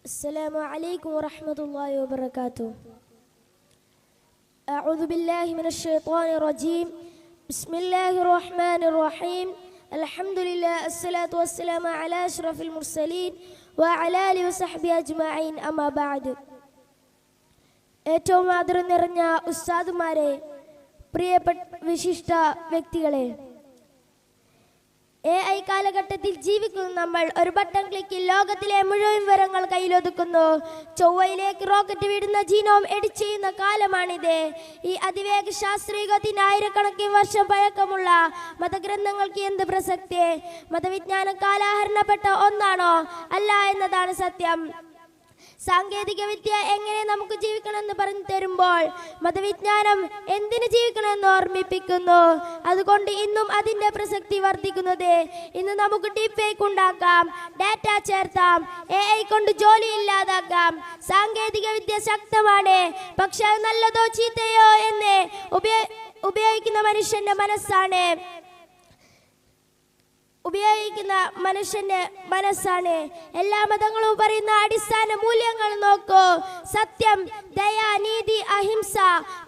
السلام عليكم ورحمة الله وبركاته. أعوذ بالله من الشيطان الرجيم. بسم الله الرحمن الرحيم. الحمد لله الصلاة والسلام على أشرف المرسلين وعلى آله وصحبه أجمعين. أما بعد. ഏറ്റവും ആദരം നിറഞ്ഞ ഉസ്താദുമാരെ, പ്രിയപ്പെട്ട വിശിഷ്ട വ്യക്തികളെ, AI കാലഘട്ടത്തിൽ ജീവിക്കുന്ന നമ്മൾ ഒരു ബട്ടൺ ക്ലിക്കിൽ ലോകത്തിലെ മുഴുവൻ വിവരങ്ങൾ കയ്യിലൊതുക്കുന്നു. ചൊവ്വയിലേക്ക് റോക്കറ്റ് വിടുന്ന ജീനോം എഡിറ്റ് ചെയ്യുന്ന കാലമാണിത്. ഈ അതിവേഗ ശാസ്ത്രീയത്തിന് ആയിരക്കണക്കിന് വർഷം പഴക്കമുള്ള മതഗ്രന്ഥങ്ങൾക്ക് എന്ത് പ്രസക്തി? മതവിജ്ഞാനം കാലഹരണപ്പെട്ട ഒന്നാണോ? അല്ല എന്നതാണ് സത്യം. സാങ്കേതിക വിദ്യ എങ്ങനെ നമുക്ക് ജീവിക്കണമെന്ന് പറഞ്ഞു തരുമ്പോൾ മതവിജ്ഞാനം എന്തിനു ജീവിക്കണമെന്ന് ഓർമ്മിപ്പിക്കുന്നു. അതുകൊണ്ട് ഇന്നും അതിന്റെ പ്രസക്തി വർദ്ധിക്കുന്നത്. ഇന്ന് നമുക്ക് ഡീപ് ഫേക്ക് ഉണ്ടാക്കാം, ഡാറ്റ ചേർത്താം, AI കൊണ്ട് ജോലി ഇല്ലാതാക്കാം. സാങ്കേതിക വിദ്യ ശക്തമാണ്, പക്ഷെ നല്ലതോ ചീത്തയോ എന്ന് ഉപയോഗിക്കുന്ന മനുഷ്യന്റെ മനസ്സാണ്. എല്ലാ മതങ്ങളും പറയുന്ന അടിസ്ഥാന മൂല്യങ്ങൾ നോക്കൂ. സത്യം, ദയ, നീതി, അഹിംസ,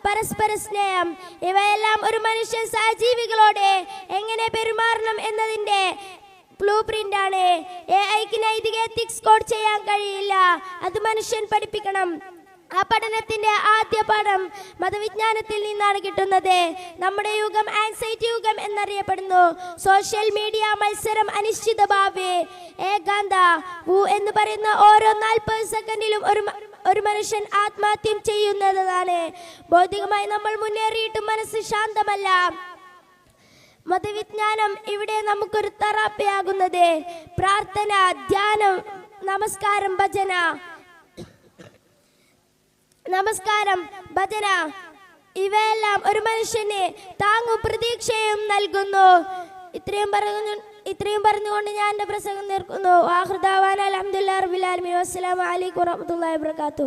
പരസ്പര സ്നേഹം, ഇവയെല്ലാം ഒരു മനുഷ്യൻ സഹജീവികളോട് എങ്ങനെ പെരുമാറണം എന്നതിന്റെ ബ്ലൂ പ്രിന്റ് ആണ്. AIക്ക് നൈതിക എത്തിക്സ് കോഡ് ചെയ്യാൻ കഴിയില്ല, അത് മനുഷ്യൻ പഠിപ്പിക്കണം. ആ പഠനത്തിന്റെ ആദ്യ പാഠം മതവിജ്ഞാനത്തിൽ നിന്നാണ് കിട്ടുന്നത്. നമ്മുടെ യുഗം ആൻസൈറ്റി യുഗം എന്നറിയപ്പെടുന്നു. സോഷ്യൽ മീഡിയ, മത്സരം, അനിശ്ചിത ഭാവി, ഏകാന്ത എന്ന് പറയുന്ന ഓരോ 40 സെക്കൻഡിലും ഒരു മനുഷ്യൻ ആത്മഹത്യം ചെയ്യുന്നതാണ്. ഭൗതികമായി നമ്മൾ മുന്നേറിയിട്ടും മനസ്സ് ശാന്തമല്ല. മതവിജ്ഞാനം ഇവിടെ നമുക്കൊരു തെറാപ്പിയാകുന്നത്. പ്രാർത്ഥന, ധ്യാനം, നമസ്കാരം, ഭജന, ഇവയെല്ലാം ഒരു മനുഷ്യന് താങ്ങും പ്രതീക്ഷയും നൽകുന്നു. ഇത്രയും പറഞ്ഞുകൊണ്ട് ഞാൻ എൻ്റെ പ്രസംഗം നിർത്തുന്നു. ആഖിർ ദഅവാന അൽഹംദുലില്ലാഹി റബ്ബിൽ ആലമീൻ. വസ്സലാമു അലൈക്കും വറഹ്മത്തുള്ളാഹി വബറകാതുഹു.